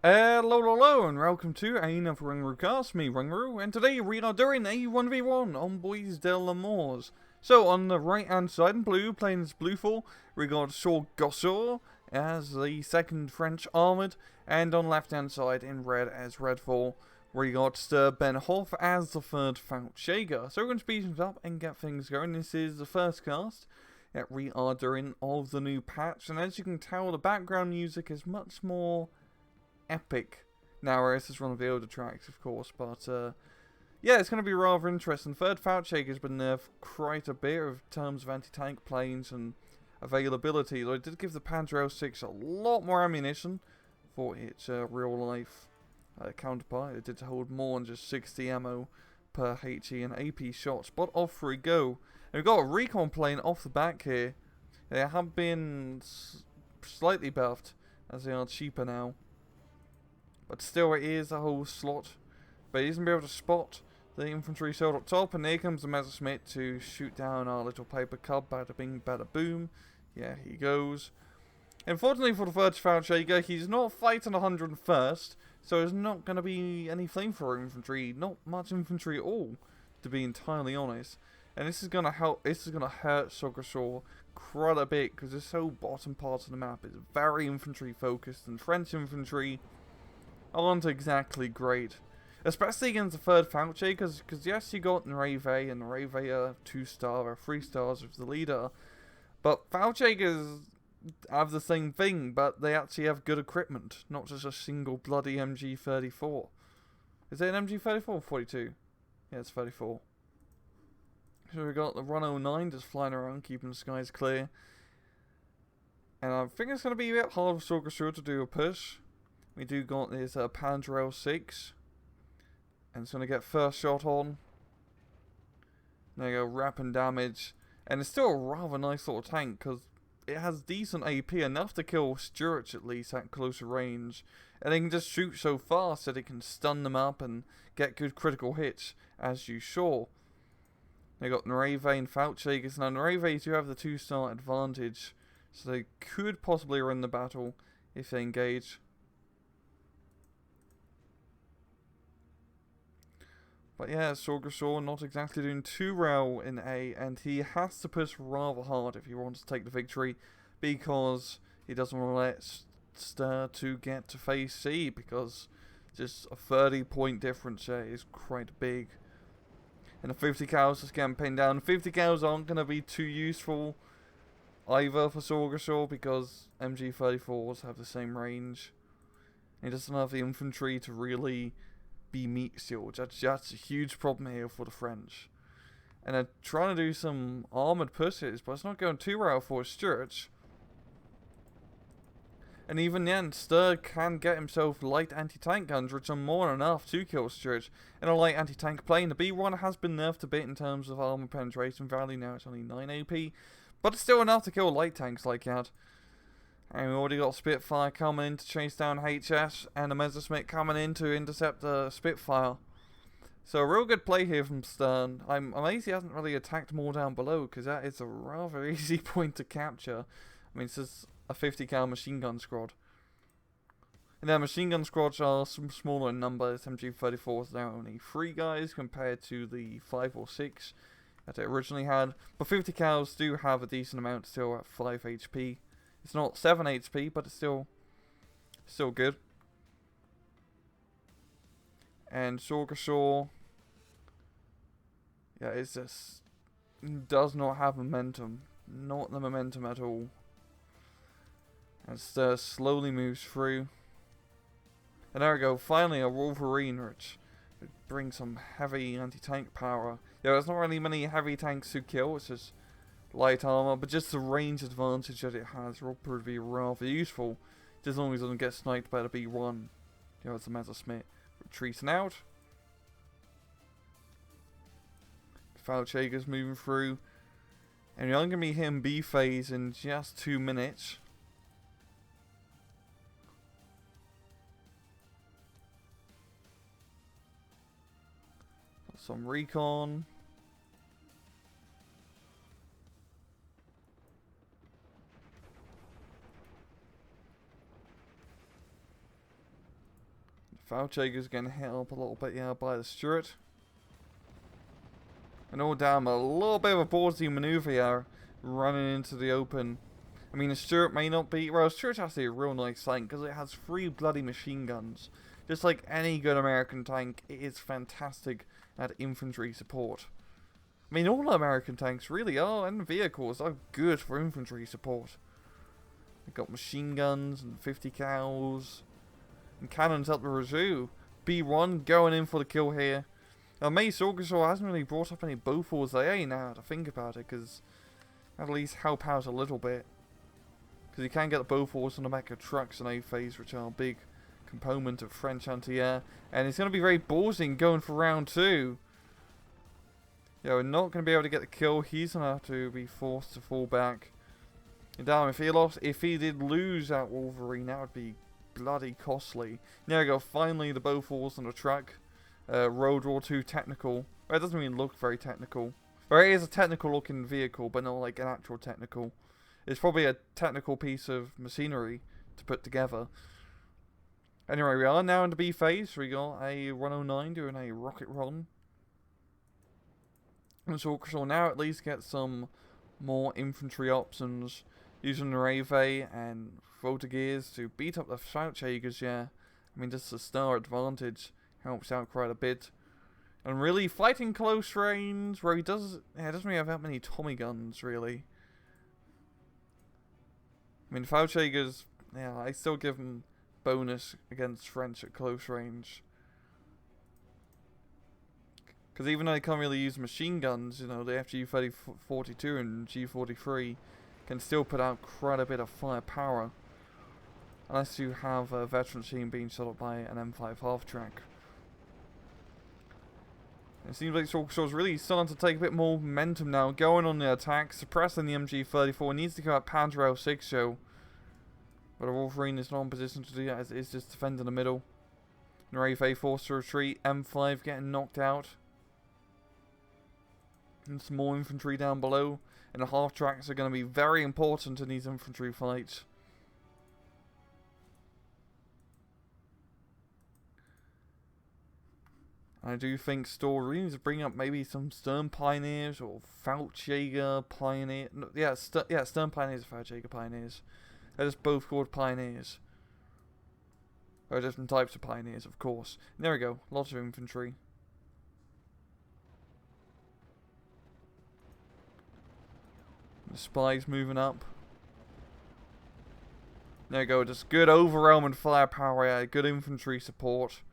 Hello, and welcome to another RANGROO cast, me RANGROO, and today we are doing a 1v1 on Bois de l'Amours. So, on the right hand side in blue, playing as Blueful, we got Sorgsor as the second French armoured, and on left hand side in red as Redfall, we got Sterbenhof as the third Feldjäger. So we're going to speed things up and get things going. This is the first cast that we are doing of the new patch, and as you can tell, the background music is much more epic now, whereas this is one of the older tracks, of course, but yeah, it's going to be rather interesting. Third Feldjäger has been nerfed quite a bit in terms of anti-tank planes and availability, though it did give the Panzer L6 a lot more ammunition for its real-life counterpart. It did hold more than just 60 ammo per HE and AP shots, but off we go. And we've got a recon plane off the back here. They have been slightly buffed, as they are cheaper now. But still, it is a whole slot. But he's going to be able to spot the infantry sword up top. And here comes the Messerschmitt to shoot down our little paper cub. Bada bing, bada boom. Yeah, he goes. Unfortunately for the third Feldjäger, he's not fighting 101st. So there's not going to be any flamethrower infantry. Not much infantry at all, to be entirely honest. And this is going to help. This is going to hurt Sorgsor quite a bit, because this whole bottom part of the map is very infantry focused. And French infantry aren't exactly great, especially against the third Feldjäger, because yes, you got Normandy, and Normandy are 2-star or 3 stars with the leader, but Feldjägers have the same thing, but they actually have good equipment, not just a single bloody MG34. Is it an MG34 or 42? Yeah, it's 34. So we got the 109 just flying around, keeping the skies clear, and I think it's going to be a bit hard for Sorgsor to do a push. We do got this Panzer L6, and it's going to get first shot on. There you go, rapid damage, and it's still a rather nice little tank, because it has decent AP, enough to kill Stuarts at least at closer range, and it can just shoot so fast that it can stun them up and get good critical hits, as you saw. They got Normandy and Feldjägers. Now Normandy do have the 2-star advantage, so they could possibly win the battle if they engage. But yeah, Sorgsor not exactly doing too well in A, and he has to push rather hard if he wants to take the victory, because he doesn't want to let Ster to get to phase C, because just a 30-point difference there is quite big. And the 50 cows just getting pinned down. 50 cows aren't going to be too useful either for Sorgsor, because MG34s have the same range. He doesn't have the infantry to really be meat sealed. That's a huge problem here for the French. And they're trying to do some armoured pushes, but it's not going too well for Stuarts. And even then, Ster can get himself light anti-tank guns, which are more than enough to kill Stuarts. In a light anti-tank plane, the B1 has been nerfed a bit in terms of armour penetration value. Now it's only 9 AP, but it's still enough to kill light tanks like that. And we already got Spitfire coming in to chase down HS, and the Messerschmitt coming in to intercept the Spitfire. So a real good play here from Stern. I'm amazed he hasn't really attacked more down below, because that is a rather easy point to capture. I mean, this is a 50 cal machine gun squad. And their machine gun squads are some smaller in number. MG34s now only 3 guys compared to the 5 or 6 that it originally had. But 50 cals do have a decent amount still at 5 HP. It's not 7 HP, but it's still good. And Sorgsor, yeah, it's just does not have momentum. Not the momentum at all. And slowly moves through. And there we go, finally a Wolverine, which brings some heavy anti-tank power. Yeah, there's not really many heavy tanks to kill, it's just light armor, but just the range advantage that it has will prove to be rather useful, just as long as it doesn't get sniped by the B1. You know, it's a Messerschmitt retreating out. Feldjäger's moving through, and you're only going to be hitting B phase in just 2 minutes. Got some recon. Valchager's getting hit up a little bit, yeah, by the Stuart. And all damn, a little bit of a ballsy maneuver here, running into the open. I mean, the Stuart may not be... Well, the Stuart's actually a real nice tank, because it has 3 bloody machine guns. Just like any good American tank, it is fantastic at infantry support. I mean, all American tanks really are, and vehicles are good for infantry support. They've got machine guns and 50 cals. And cannons up the wazoo. B1 going in for the kill here. Now, Sorgsor hasn't really brought up any Bofors AA now to think about it, because at least help out a little bit. Because you can get the Bofors on the back of trucks in A phase, which are a big component of French anti-air. And it's going to be very ballsy going for round 2. Yeah, we're not going to be able to get the kill. He's going to have to be forced to fall back. And damn, if he did lose that Wolverine, that would be bloody costly. There we go, finally the Bofors on the truck. Road War 2 technical. Well, it doesn't even look very technical. Or it is a technical looking vehicle, but not like an actual technical. It's probably a technical piece of machinery to put together. Anyway, we are now in the B phase. We got a 109 doing a rocket run. And so we'll now at least get some more infantry options using the Rave and Volta gears to beat up the Schwarzjägers, yeah. I mean, just the star advantage helps out quite a bit. And really, fighting close range, where he doesn't really have that many Tommy guns, really. I mean, Schwarzjägers, yeah, I still give them bonus against French at close range. Because even though they can't really use machine guns, you know, the FG-42 and G-43 can still put out quite a bit of firepower. Unless you have a veteran team being shot up by an M5 half-track. It seems like Sorgsor's really starting to take a bit more momentum now, going on the attack, suppressing the MG-34. Needs to go at Panzer L6 show. But the Wolverine is not in position to do that, as it is just defending the middle. Normandy forced to retreat, M5 getting knocked out. And some more infantry down below. And the half-tracks are going to be very important in these infantry fights. I do think Storr really needs to bring up maybe some Stern Pioneers or Feldjäger Pioneer. No, yeah, Stern Pioneers and Feldjäger Pioneers. They're just both called Pioneers. There are different types of Pioneers, of course. And there we go, lots of infantry. The spies moving up. There we go, just good overwhelming firepower, yeah, good infantry support.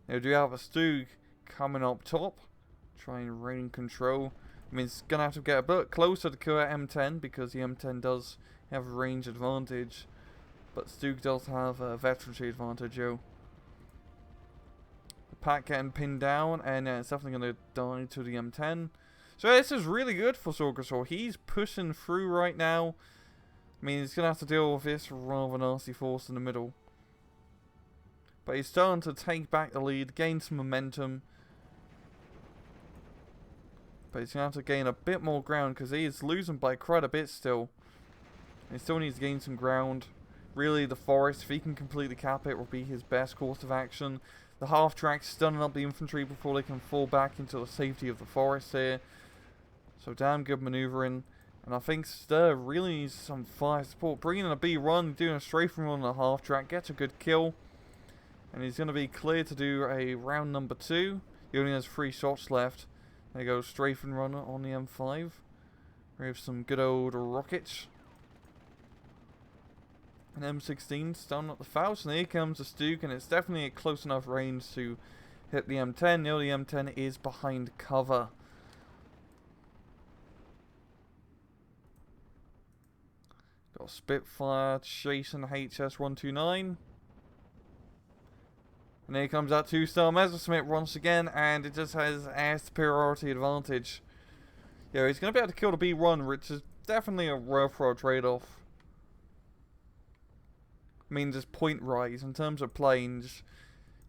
Now, do you have a Stug coming up top? Try and rein control. I mean, it's going to have to get a bit closer to kill that M10 because the M10 does have a range advantage. But Stug does have a veterancy advantage, yo. The pack getting pinned down, and it's definitely going to die to the M10. So this is really good for Sorgsor. He's pushing through right now. I mean, he's going to have to deal with this rather nasty force in the middle. But he's starting to take back the lead, gain some momentum. But he's going to have to gain a bit more ground because he is losing by quite a bit still. He still needs to gain some ground. Really, the forest, if he can completely cap it, will be his best course of action. The half-track stunning up the infantry before they can fall back into the safety of the forest here. So damn good maneuvering. And I think Ster really needs some fire support. Bringing in a B1, doing a strafing run on the half-track, gets a good kill. And he's going to be clear to do a round number 2. He only has 3 shots left. There you go, strafing run on the M5. We have some good old rockets. An M16 starting up the Faust, and here comes the Stug, and it's definitely at close enough range to hit the M10. No, the M10 is behind cover. Got Spitfire chasing HS-129. And here comes that 2-star Messerschmitt once again, and it just has air superiority advantage. Yeah, he's going to be able to kill the B1, which is definitely a worthwhile trade-off. I mean, just point rise. In terms of planes,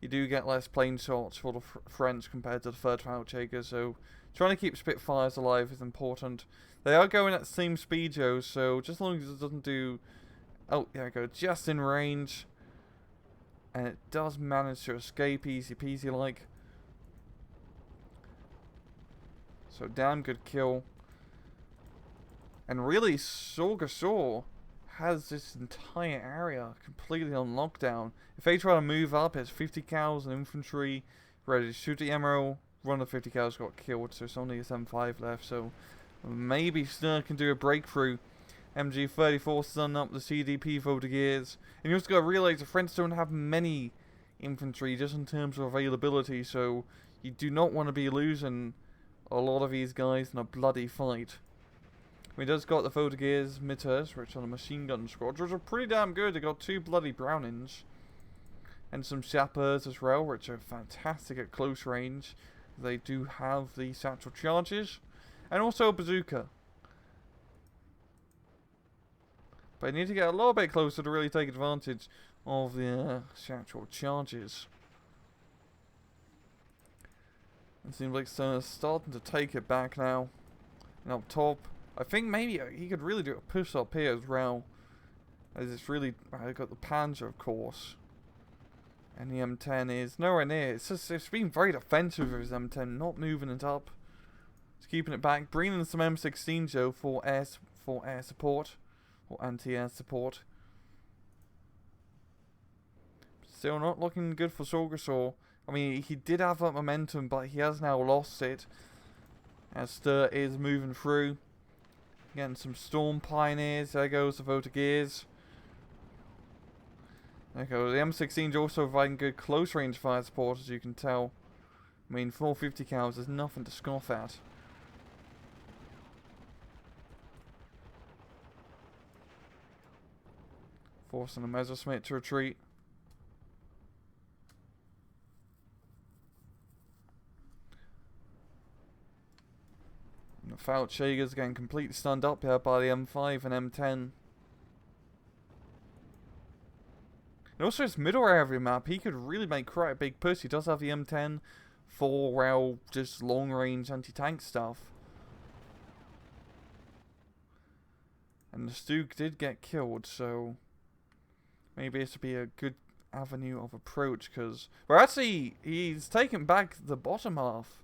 you do get less plane shots for the French compared to the third Feldjäger, so trying to keep Spitfires alive is important. They are going at the same speed, Joe, so just as long as it doesn't do... Oh, there we go, just in range. And it does manage to escape easy peasy like. So damn good kill. And really, Sorgsor has this entire area completely on lockdown. If they try to move up, it's 50 cows and infantry ready to shoot the emerald. One of the 50 cows got killed, so it's only a 7-5 left. So maybe Ster can do a breakthrough. MG34 stun up the CDP Voltigeurs. And you also got to realize the French don't have many infantry just in terms of availability, so you do not want to be losing a lot of these guys in a bloody fight. We just got the Voltigeurs Mitters, which are the machine gun squads, which are pretty damn good. They got 2 bloody Brownings. And some Sappers as well, which are fantastic at close range. They do have the satchel charges. And also a bazooka. But I need to get a little bit closer to really take advantage of the satchel charges. It seems like Ster's starting to take it back now. And up top, I think maybe he could really do a push up here as well. As it's really, I got the Panzer of course. And the M10 is nowhere near. It's been very defensive with his M10, not moving it up. It's keeping it back, bringing in some M16 Joe for air support. Or anti-air support. Still not looking good for Sorgsor. I mean, he did have that momentum, but he has now lost it. As Ster is moving through. Getting some Storm Pioneers. There goes the Voltigeurs. There goes the M16's also providing good close range fire support, as you can tell. I mean, 450 cows is nothing to scoff at. Forcing the Messerschmitt to retreat. And the Feldjäger's getting completely stunned up here by the M5 and M10. And also his middle area map, he could really make quite a big push. He does have the M10 for, well, just long range anti-tank stuff. And the Stug did get killed, so maybe this would be a good avenue of approach, because, well, actually, he's taken back the bottom half.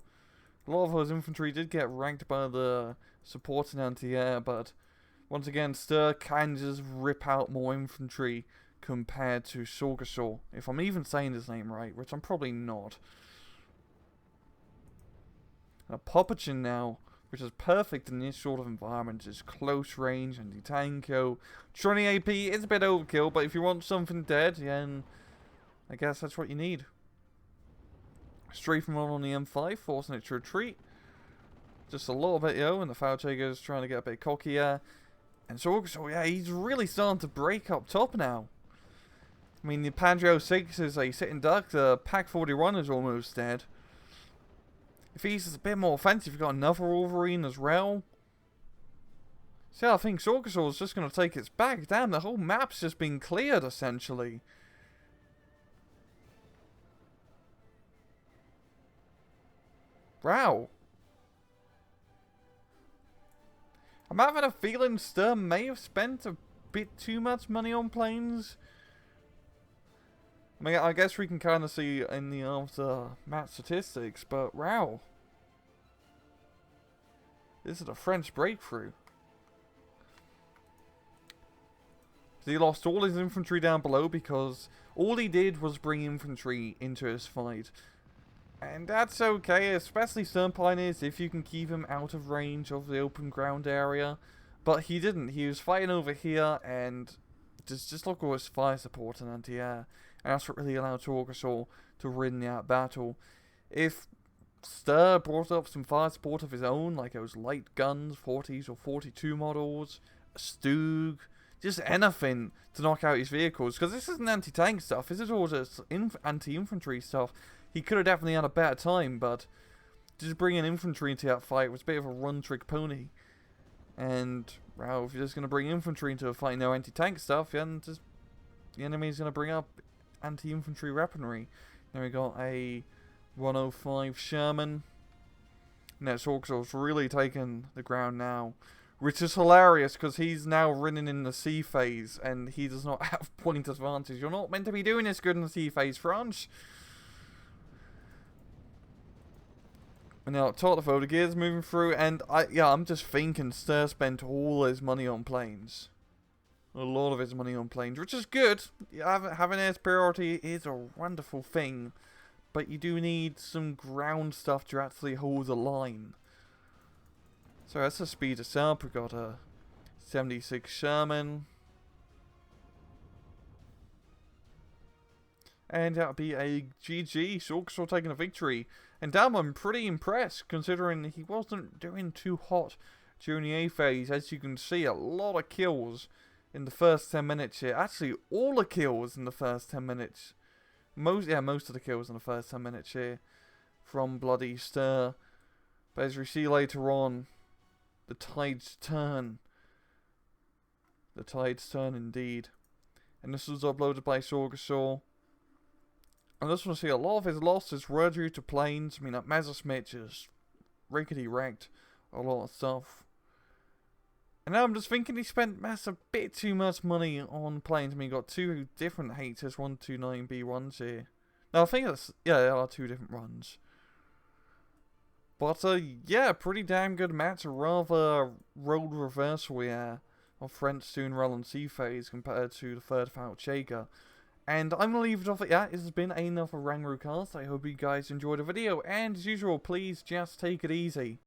A lot of his infantry did get ranked by the supporting anti-air, but once again, Ster can just rip out more infantry compared to Sorgsor, if I'm even saying his name right, which I'm probably not. And a Popachin now, which is perfect in this sort of environment, is close range, anti-tanko. 20 AP is a bit overkill, but if you want something dead, then I guess that's what you need. Straight from on the M5, forcing it to retreat. Just a little bit, and the Feldjäger is trying to get a bit cockier. And Sorgsor, yeah, he's really starting to break up top now. I mean, the Panzer 06 is a sitting duck, the Pak 41 is almost dead. If he's a bit more offensive, you've got another Wolverine as well. So yeah, I think Sorgsor is just going to take its back. Damn, the whole map's just been cleared, essentially. Wow. I'm having a feeling Ster may have spent a bit too much money on planes. I mean, I guess we can kind of see in the aftermath statistics, but wow. This is a French breakthrough. He lost all his infantry down below because all he did was bring infantry into his fight. And that's okay, especially Storm Pioneers, if you can keep him out of range of the open ground area. But he didn't. He was fighting over here, and just look at his fire support and anti-air. And that's what really allowed Sorgsor to win that battle. If Ster brought up some fire support of his own, like those light guns, 40s or 42 models, a Stug, just anything to knock out his vehicles, because this isn't anti-tank stuff, this is all just anti-infantry stuff. He could have definitely had a better time, but just bringing infantry into that fight was a bit of a one-trick pony. And, well, if you're just going to bring infantry into a fight, no anti-tank stuff, then just the enemy's going to bring up anti-infantry weaponry. Then we got a 105 Sherman. Now Sorgsor's really taking the ground now. Which is hilarious, because he's now running in the sea phase, and he does not have point advantage. You're not meant to be doing this good in the sea phase, France. And now, top of the photo, gears moving through, and I'm just thinking Ster spent all his money on planes. A lot of his money on planes, which is good. Having air superiority is a wonderful thing, but you do need some ground stuff to actually hold the line. So that's the speed us up. We've got a 76 Sherman. And that'll be a GG. Sorgsor taking a victory. And damn, I'm pretty impressed, considering he wasn't doing too hot during the A phase. As you can see, a lot of kills in the first 10 minutes here. Actually, all the kills in the first 10 minutes. Most of the kills in the first 10 minutes here from bloody Ster. But as we see later on, the tides turn. The tides turn indeed. And this was uploaded by Sorgsor. And this one, see, a lot of his losses were due to planes. I mean, that Messerschmitt just rickety wrecked a lot of stuff. And now I'm just thinking he spent a bit too much money on planes. I mean, he got two different HS129B1s here. Now, I think that's, there are two different runs. But, yeah, pretty damn good match. A rather road reversal here of French doing well on sea phase compared to the third Jaeger. And I'm going to leave it off at that. This has been another RANGROO cast. I hope you guys enjoyed the video. And as usual, please just take it easy.